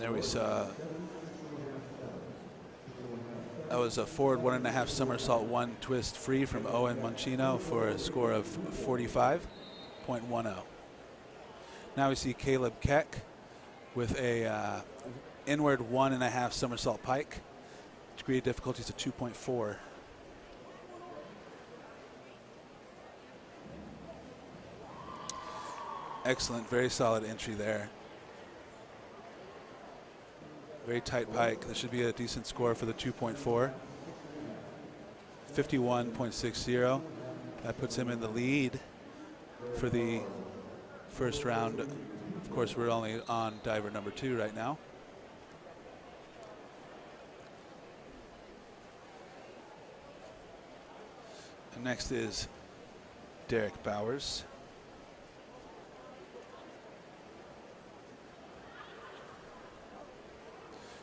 There we saw, that was a forward 1.5 somersault, 1 twist free from Owen Monchino for a score of 45.10. Now we see Caleb Keck with a inward 1.5 somersault pike. Degree of difficulty is a 2.4. Excellent, very solid entry there. Very tight pike. This should be a decent score for the 2.4. 51.60. That puts him in the lead for the first round. Of course, we're only on diver number 2 right now. And next is Derek Bowers.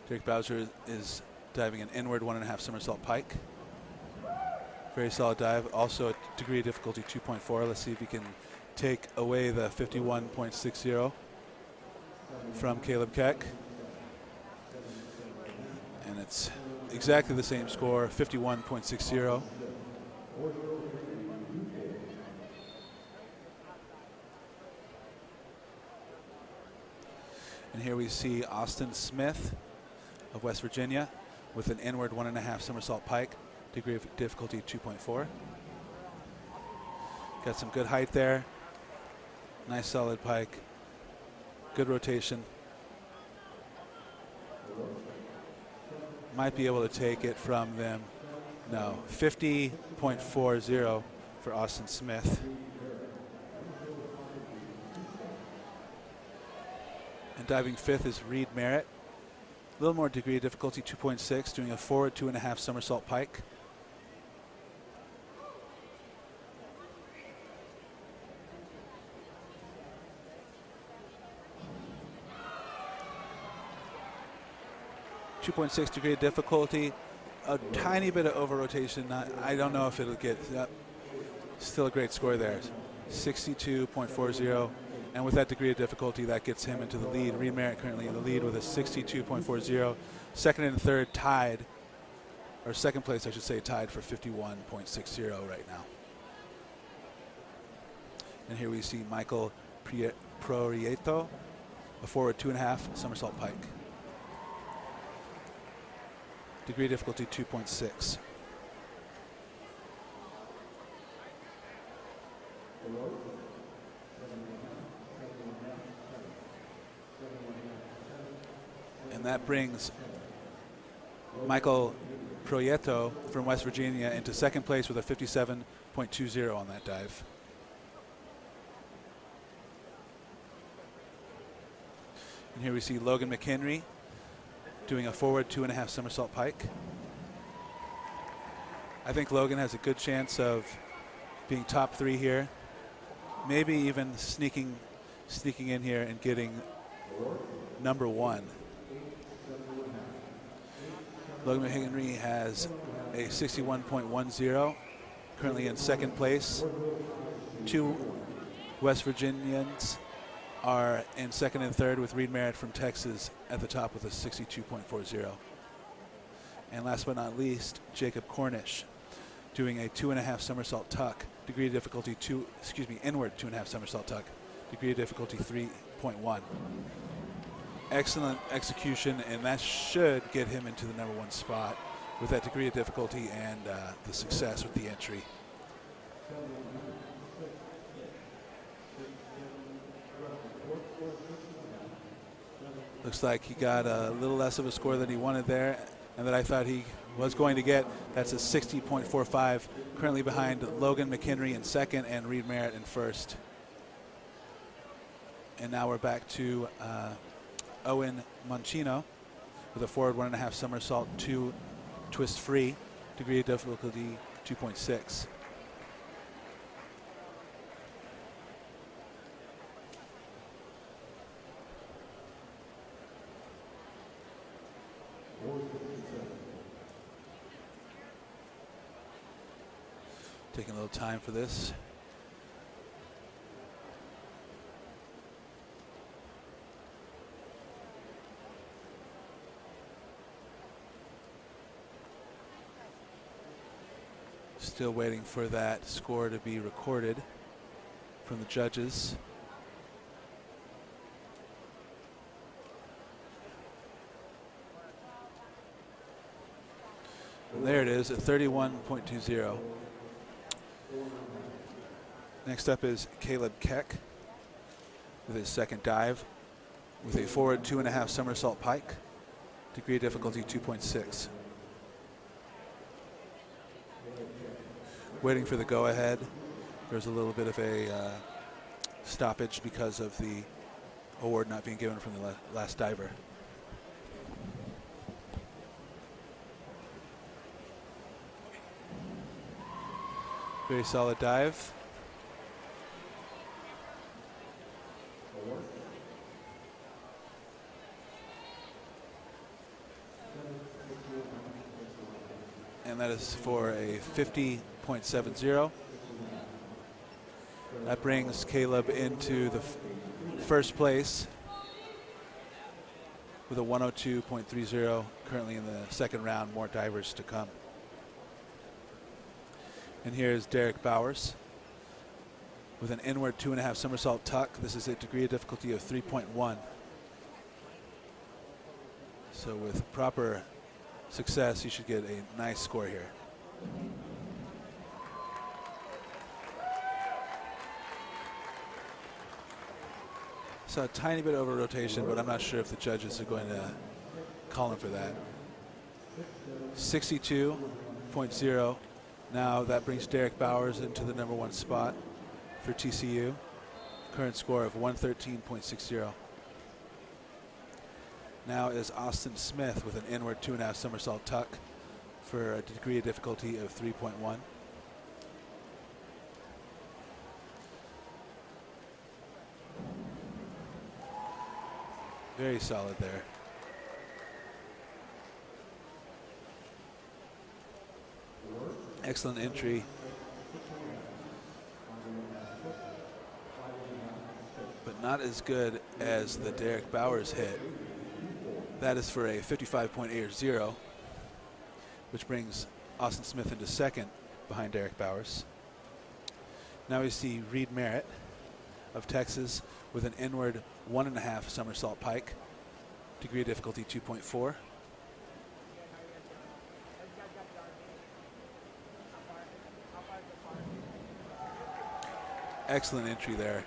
Derek Bowser is diving an inward 1.5 somersault pike. Very solid dive. Also a degree of difficulty 2.4. Let's see if he can take away the 51.60 from Caleb Keck. And it's exactly the same score, 51.60. And here we see Austin Smith of West Virginia with an inward 1.5 somersault pike, degree of difficulty 2.4. Got some good height there. Nice solid pike. Good rotation. Might be able to take it from them. No, 50.40 for Austin Smith. And diving 5th is Reed Merritt. A little more degree of difficulty, 2.6, doing a forward 2.5 somersault pike. .6 degree of difficulty, a tiny bit of over rotation. I don't know if it'll get still a great score there. 62.40. And with that degree of difficulty, that gets him into the lead. Reed Merritt currently in the lead with a 62.40. Second and third tied, or second place, I should say, tied for 51.60 right now. And here we see Michael Prorieto, a forward 2.5 somersault pike. Degree of difficulty 2.6. And that brings Michael Proieto from West Virginia into second place with a 57.20 on that dive. And here we see Logan McHenry doing a forward 2.5 somersault pike. I think Logan has a good chance of being top 3 here. Maybe even sneaking in here and getting number 1. Logan McHenry has a 61.10, currently in second place. 2 West Virginians are in second and third, with Reed Merritt from Texas at the top with a 62.40. And last but not least, Jacob Cornish doing a 2.5 somersault tuck, degree of difficulty inward 2.5 somersault tuck, degree of difficulty 3.1. Excellent execution, and that should get him into the number 1 spot with that degree of difficulty and the success with the entry. Looks like he got a little less of a score than he wanted there and that I thought he was going to get. That's a 60.45, currently behind Logan McHenry in second and Reed Merritt in first. And now we're back to Owen Monchino with a forward 1.5 somersault, 2 twist free, degree of difficulty 2.6. Taking a little time for this. Still waiting for that score to be recorded from the judges. And there it is, at 31.20. Next up is Caleb Keck with his second dive with a forward 2.5 somersault pike, degree of difficulty 2.6. Waiting for the go-ahead. There's a little bit of a stoppage because of the award not being given from the last diver. Very solid dive. And that is for a 50.70. That brings Caleb into the first place with a 102.30. Currently in the second round, more divers to come. And here's Derek Bowers with an inward 2.5 somersault tuck. This is a degree of difficulty of 3.1. So with proper success, you should get a nice score here. So a tiny bit over rotation, but I'm not sure if the judges are going to call him for that. 62.0. Now that brings Derek Bowers into the #1 spot for TCU. Current score of 113.60. Now is Austin Smith with an inward 2.5 somersault tuck for a degree of difficulty of 3.1. Very solid there. Excellent entry. But not as good as the Derek Bowers hit. That is for a 55.80, which brings Austin Smith into second behind Derek Bowers. Now we see Reed Merritt of Texas with an inward 1.5 somersault pike, degree of difficulty 2.4. Excellent entry there.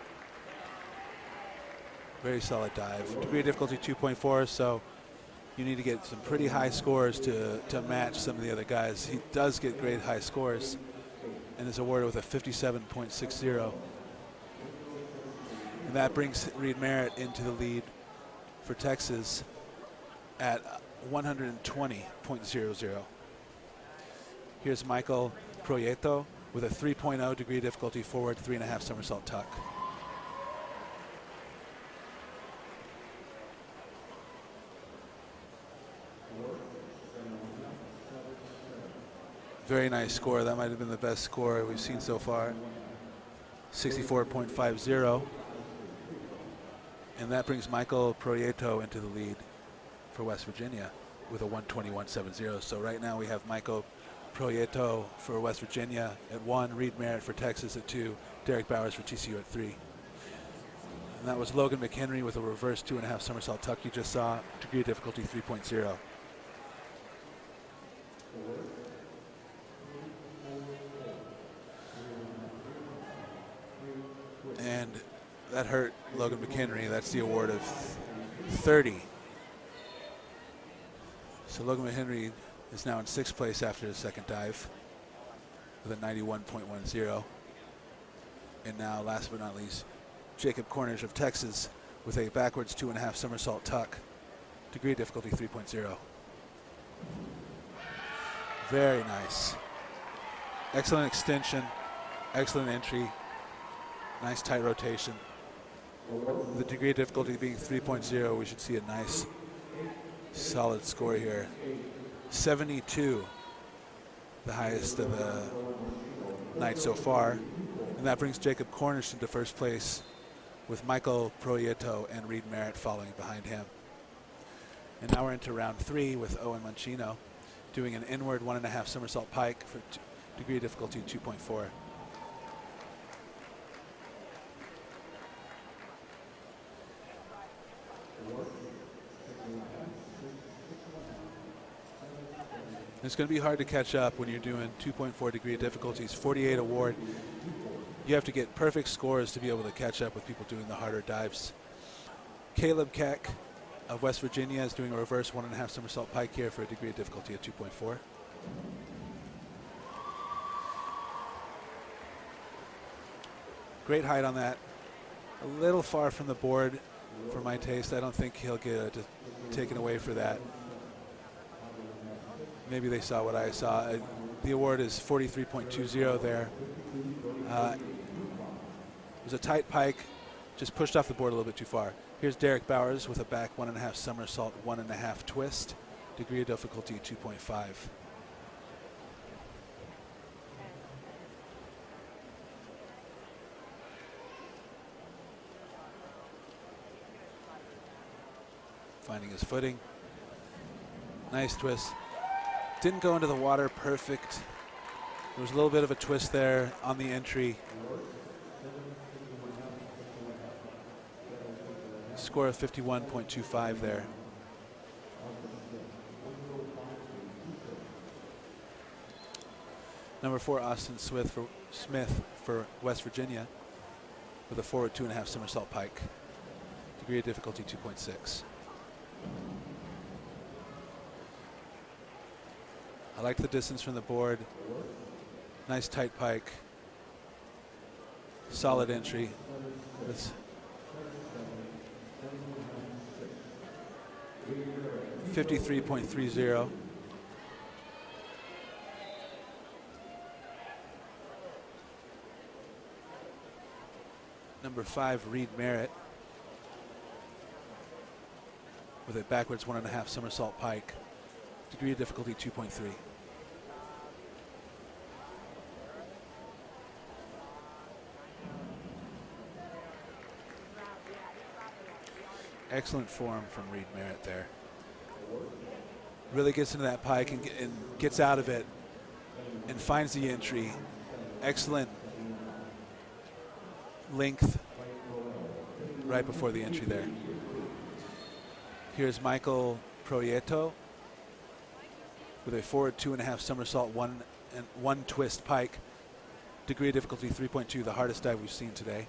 Very solid dive. Degree of difficulty 2.4, so you need to get some pretty high scores to match some of the other guys. He does get great high scores and is awarded with a 57.60. And that brings Reed Merritt into the lead for Texas at 120.00. Here's Michael Proieto with a 3.0 degree difficulty forward 3.5 somersault tuck. Very nice score. That might have been the best score we've seen so far. 64.50. And that brings Michael Proieto into the lead for West Virginia with a 121.70. So right now we have Michael Proieto for West Virginia at 1, Reed Merritt for Texas at 2, Derek Bowers for TCU at 3. And that was Logan McHenry with a reverse 2.5 somersault tuck you just saw, degree of difficulty 3.0. And that hurt Logan McHenry. That's the award of 30. So Logan McHenry is now in 6th place after his second dive with a 91.10. And now, last but not least, Jacob Cornish of Texas with a backwards 2.5 somersault tuck, degree of difficulty 3.0. Very nice. Excellent extension, excellent entry, nice tight rotation. The degree of difficulty being 3.0, we should see a nice solid score here. 72, the highest of the night so far. And that brings Jacob Cornish into first place with Michael Proieto and Reed Merritt following behind him. And now we're into round 3 with Owen Mancino doing an inward 1.5 somersault pike for degree of difficulty 2.4. It's going to be hard to catch up when you're doing 2.4 degree of difficulties, 48 award. You have to get perfect scores to be able to catch up with people doing the harder dives. Caleb Keck of West Virginia is doing a reverse 1.5 somersault pike here for a degree of difficulty of 2.4. Great height on that. A little far from the board for my taste. I don't think he'll get taken away for that. Maybe they saw what I saw. The award is 43.20 there. It was a tight pike, just pushed off the board a little bit too far. Here's Derek Bowers with a back 1.5 somersault, 1.5 twist. Degree of difficulty 2.5. Finding his footing. Nice twist. Didn't go into the water perfect. There was a little bit of a twist there on the entry. Score of 51.25 there. Number 4, Austin Smith for West Virginia with a forward 2.5 somersault pike. Degree of difficulty 2.6. I like the distance from the board. Nice tight pike. Solid entry. It's 53.30. Number 5, Reed Merritt with a backwards 1.5 somersault pike. Degree of difficulty 2.3. Excellent form from Reed Merritt there. Really gets into that pike and gets out of it and finds the entry. Excellent length right before the entry there. Here's Michael Proieto with a forward 2.5 somersault, one twist pike. Degree of difficulty 3.2, the hardest dive we've seen today.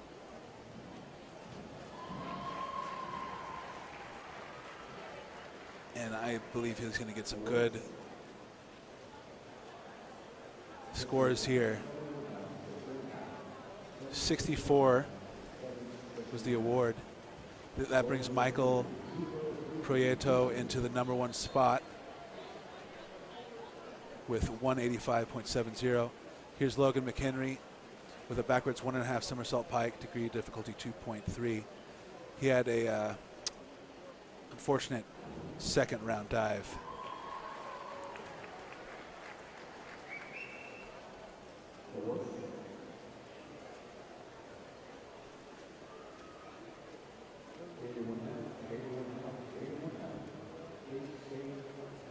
And I believe he's going to get some good scores here. 64 was the award. That brings Michael Proieto into the number 1 spot with 185.70. Here's Logan McHenry with a backwards 1.5 somersault pike, degree of difficulty 2.3. He had a unfortunate second round dive.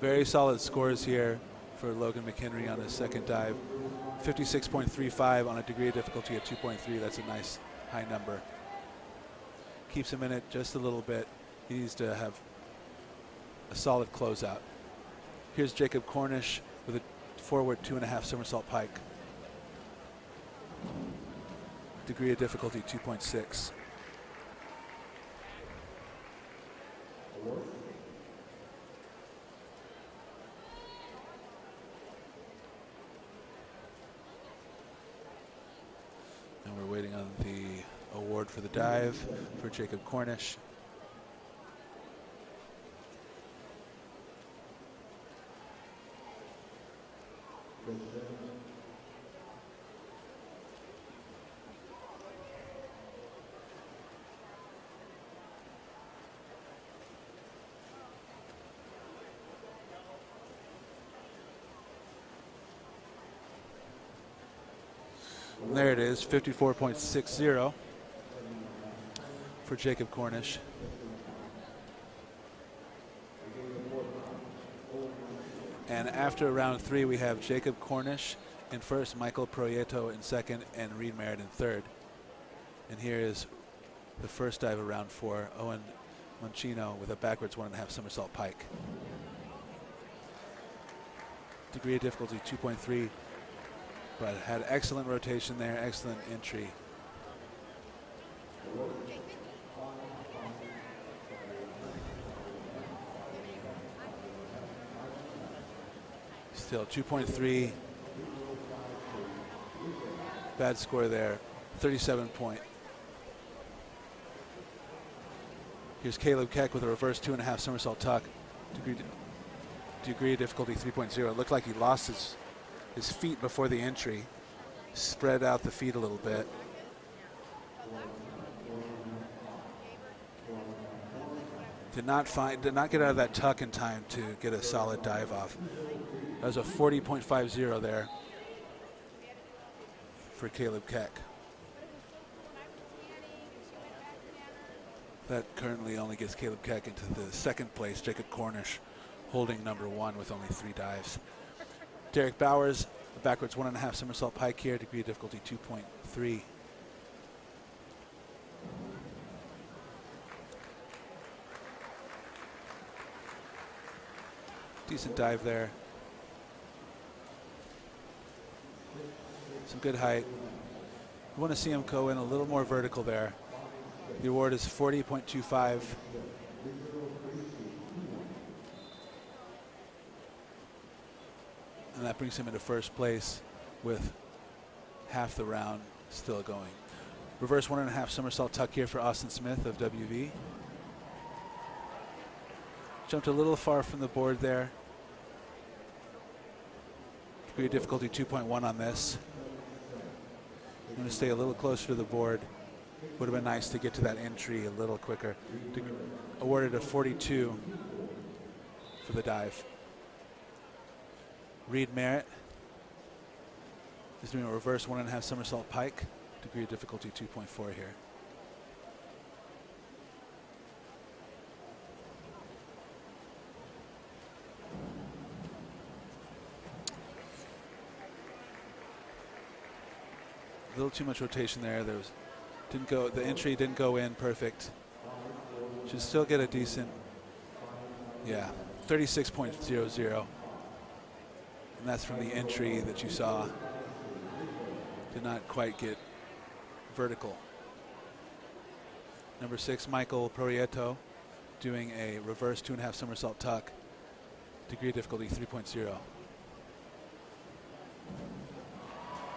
Very solid scores here for Logan McHenry on his second dive. 56.35 on a degree of difficulty of 2.3. That's a nice high number. Keeps him in it just a little bit. He needs to have a solid closeout. Here's Jacob Cornish with a forward 2.5 somersault pike. Degree of difficulty 2.6. And we're waiting on the award for the dive for Jacob Cornish. There it is, 54.60 for Jacob Cornish. And after round 3, we have Jacob Cornish in first, Michael Proieto in second, and Reed Merritt in third. And here is the first dive of round 4, Owen Mancino with a backwards 1.5 somersault pike. Degree of difficulty 2.3, but had excellent rotation there, excellent entry. Still 2.3, bad score there, 37 point. Here's Caleb Keck with a reverse 2.5 somersault tuck. Degree of difficulty 3.0. It looked like he lost his feet before the entry. Spread out the feet a little bit. Did not get out of that tuck in time to get a solid dive off. That was a 40.50 there for Caleb Keck. That currently only gets Caleb Keck into the second place. Jacob Cornish holding number 1 with only 3 dives. Derek Bowers, a backwards 1.5 somersault pike here, degree of difficulty 2.3. Decent dive there. Some good height. You want to see him go in a little more vertical there. The award is 40.25. And that brings him into first place with half the round still going. Reverse 1.5 somersault tuck here for Austin Smith of WV. Jumped a little far from the board there. Degree of difficulty 2.1 on this. I'm going to stay a little closer to the board. Would have been nice to get to that entry a little quicker. Awarded a 42 for the dive. Reed Merritt is doing a reverse 1.5 somersault pike. Degree of difficulty 2.4 here. A little too much rotation there. The entry didn't go in perfect. Should still get a decent, 36.00. And that's from the entry that you saw. Did not quite get vertical. Number 6, Michael Proieto, doing a reverse 2.5 somersault tuck. Degree of difficulty 3.0.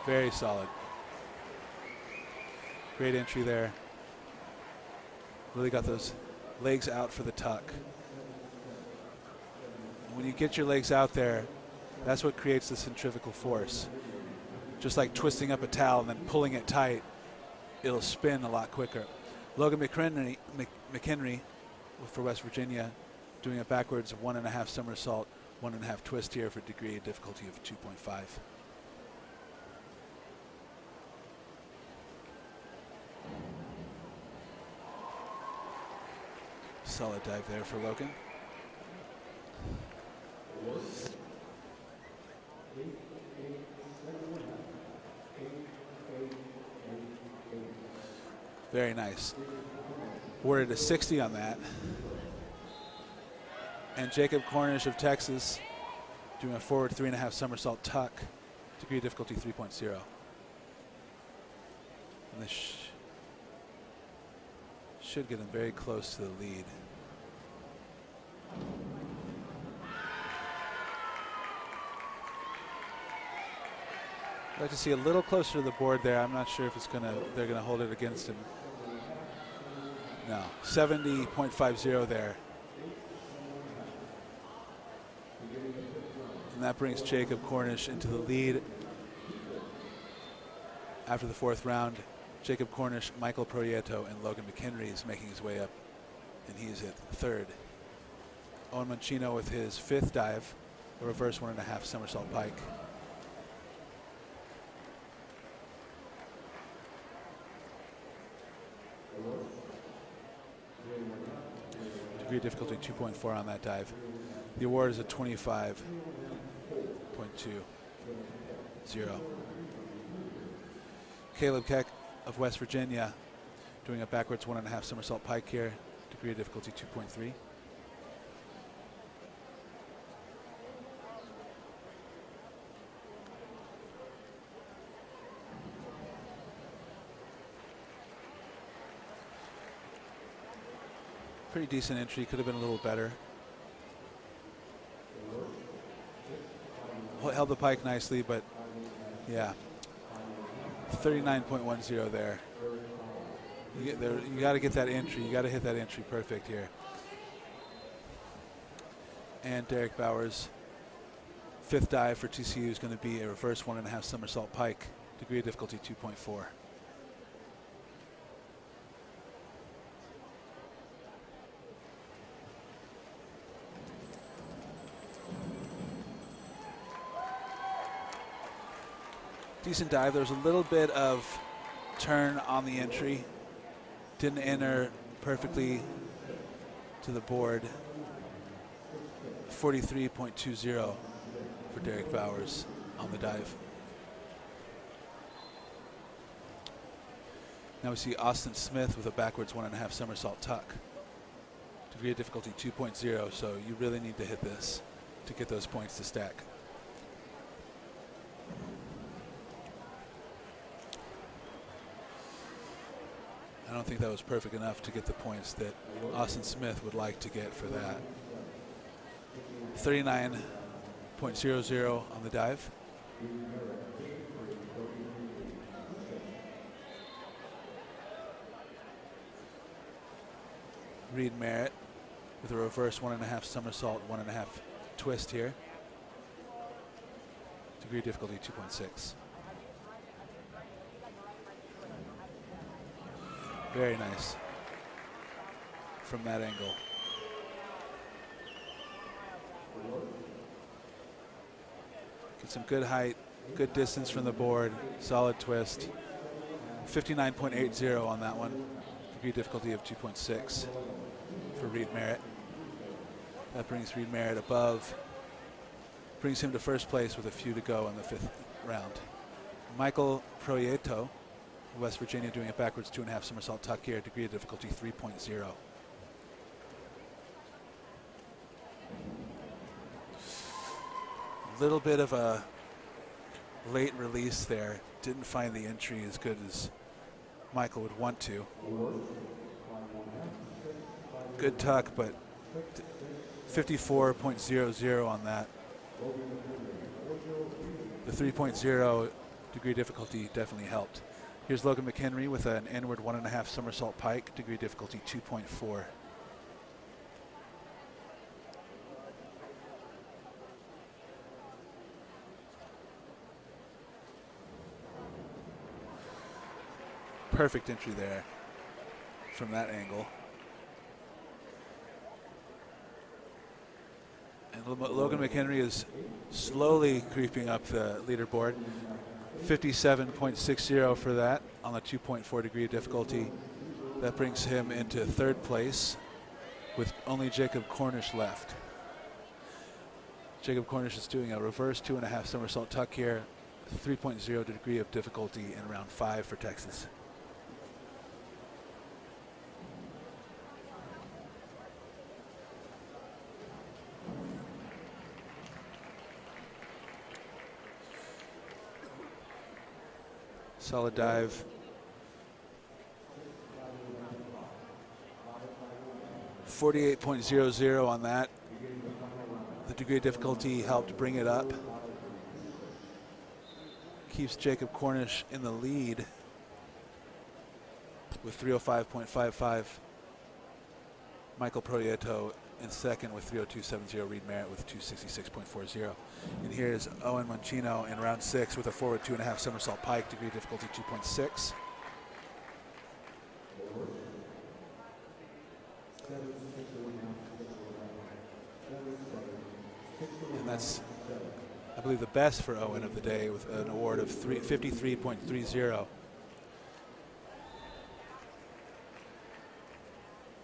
Very solid. Great entry there. Really got those legs out for the tuck. When you get your legs out there, that's what creates the centrifugal force. Just like twisting up a towel and then pulling it tight, it'll spin a lot quicker. Logan McHenry for West Virginia, doing a backwards 1.5 somersault, 1.5 twist here for degree of difficulty of 2.5. Solid dive there for Logan. Very nice. Awarded a 60 on that. And Jacob Cornish of Texas doing a forward 3.5 somersault tuck, degree of difficulty 3.0. And this should get him very close to the lead. I'd like to see a little closer to the board there. I'm not sure if they're gonna hold it against him. No, 70.50 there. And that brings Jacob Cornish into the lead. After the 4th round, Jacob Cornish, Michael Proieto, and Logan McHenry is making his way up, and he's at 3rd. Owen Mancino with his 5th dive, a reverse 1.5 somersault pike. Degree of difficulty 2.4 on that dive. The award is a 25.2. Caleb Keck of West Virginia doing a backwards 1.5 somersault pike here, degree of difficulty 2.3. Pretty decent entry, could have been a little better. Held the pike nicely, but yeah, 39.10 there. You got to get that entry. You got to hit that entry perfect here. And Derek Bowers' fifth dive for TCU is going to be a reverse 1.5 somersault pike, degree of difficulty 2.4. Decent dive. There's a little bit of turn on the entry. Didn't enter perfectly to the board. 43.20 for Derek Bowers on the dive. Now we see Austin Smith with a backwards 1.5 somersault tuck. Degree of difficulty 2.0, so you really need to hit this to get those points to stack. I don't think that was perfect enough to get the points that Austin Smith would like to get for that. 39.00 on the dive. Reed Merritt with a reverse 1.5 somersault, 1.5 twist here. Degree of difficulty 2.6. Very nice from that angle. Get some good height, good distance from the board, solid twist. 59.80 on that one. Degree difficulty of 2.6 for Reed Merritt. That brings Reed Merritt above, brings him to first place with a few to go in the fifth round. Michael Proieto, West Virginia, doing a backwards 2.5 somersault tuck here, degree of difficulty 3.0. Little bit of a late release there. Didn't find the entry as good as Michael would want to. Good tuck, but 54.00 on that. The 3.0 degree difficulty definitely helped. Here's Logan McHenry with an inward 1.5 somersault pike, degree difficulty 2.4. Perfect entry there from that angle. And Logan McHenry is slowly creeping up the leaderboard. 57.60 for that on the 2.4 degree of difficulty. That brings him into third place with only Jacob Cornish left. Jacob Cornish is doing a reverse 2.5 somersault tuck here. 3.0 degree of difficulty in round 5 for Texas. Solid dive. .00 on that. The degree of difficulty helped bring it up. Keeps Jacob Cornish in the lead with 305.55. Michael Proieto in second with 302.70. Reed Merritt with 266.40. And here's Owen Monchino in round 6 with a forward 2.5 somersault pike, degree difficulty 2.6. And that's, I believe, the best for Owen of the day with an award of 53.30.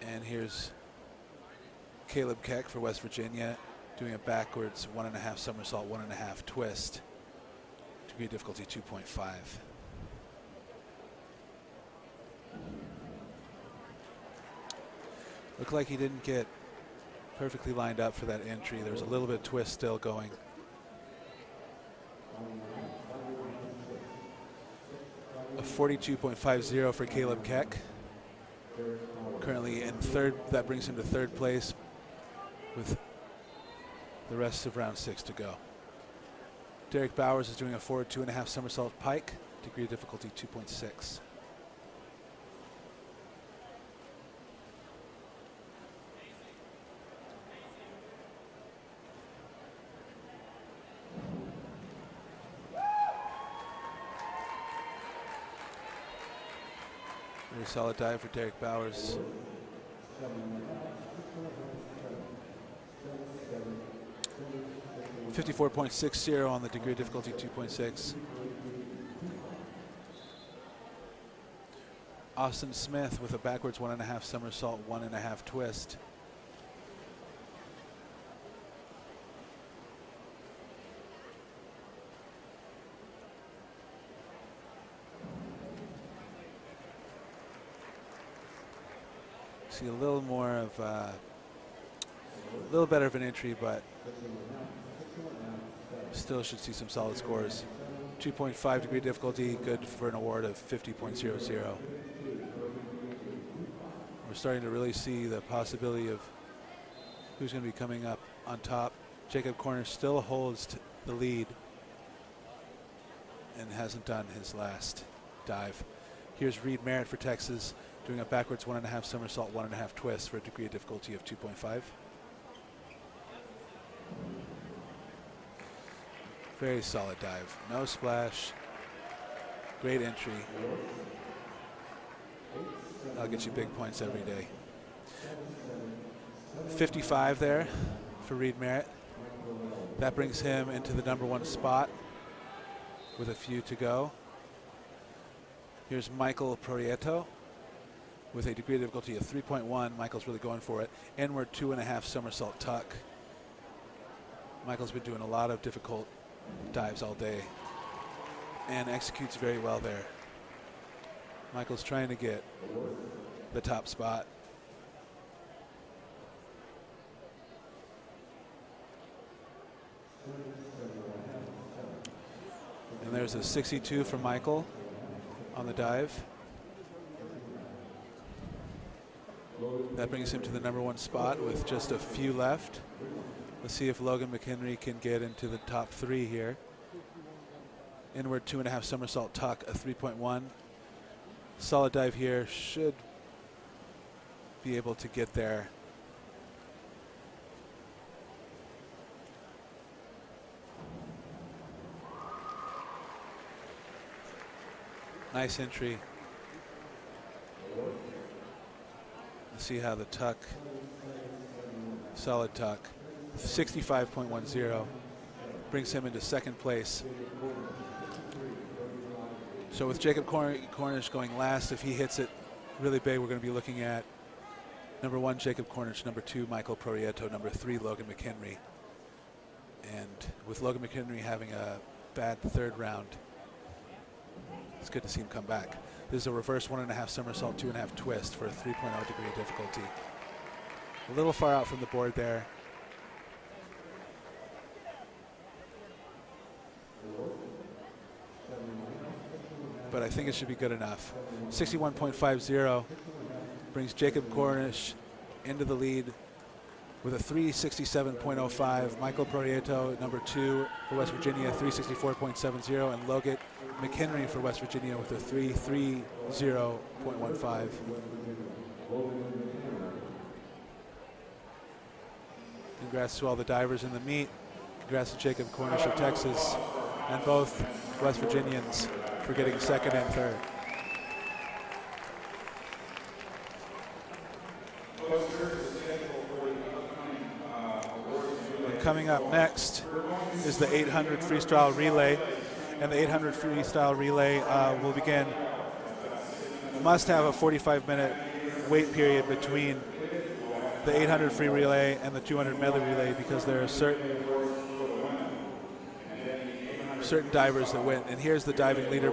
And here's Caleb Keck for West Virginia doing a backwards 1.5 somersault, 1.5 twist. degree difficulty 2.5. Looked like he didn't get perfectly lined up for that entry. There was a little bit of twist still going. A 42.50 for Caleb Keck. Currently in third. That brings him to third place with the rest of round 6 to go. Derek Bowers is doing a forward 2.5 somersault pike, degree of difficulty 2.6. Very solid dive for Derek Bowers. .54.60 on the degree of difficulty 2.6. Austin Smith with a backwards 1.5 somersault, 1.5 twist. See a little more of a little better of an entry, but still should see some solid scores. 2.5 degree difficulty, good for an award of 50.00. We're starting to really see the possibility of who's going to be coming up on top. Jacob Cornish still holds the lead and hasn't done his last dive. Here's Reed Merritt for Texas, doing a backwards 1.5 somersault, 1.5 twist for a degree of difficulty of 2.5. Very solid dive, no splash, great entry. That'll get you big points every day. 55 there for Reed Merritt. That brings him into the #1 spot with a few to go. Here's Michael Prieto with a degree of difficulty of 3.1. Michael's really going for it. Inward 2.5 somersault tuck. Michael's been doing a lot of difficult dives all day and executes very well there. Michael's trying to get the top spot. And there's a 62 for Michael on the dive. That brings him to the #1 spot with just a few left. Let's see if Logan McHenry can get into the top 3 here. Inward 2.5 somersault tuck, a 3.1. Solid dive here, should be able to get there. Nice entry. Let's see how the tuck, solid tuck, 65.10, brings him into second place. So with Jacob Cornish going last, if he hits it really big, we're going to be looking at #1 Jacob Cornish, #2 Michael Prieto, #3 Logan McHenry. And with Logan McHenry having a bad third round, it's good to see him come back. This is a reverse 1.5 somersault, 2.5 twist for a 3.0 degree of difficulty. A little far out from the board there. But I think it should be good enough. 61.50 brings Jacob Cornish into the lead with a 367.05. Michael Prieto, #2 for West Virginia, 364.70, and Logan McHenry for West Virginia with a 330.15. Congrats to all the divers in the meet. Congrats to Jacob Cornish of Texas and both West Virginians for getting second and third. And coming up next is the 800 freestyle relay, and the 800 freestyle relay will begin. Must have a 45-minute wait period between the 800 free relay and the 200 medley relay because there are certain certain divers that win. And here's the diving leader.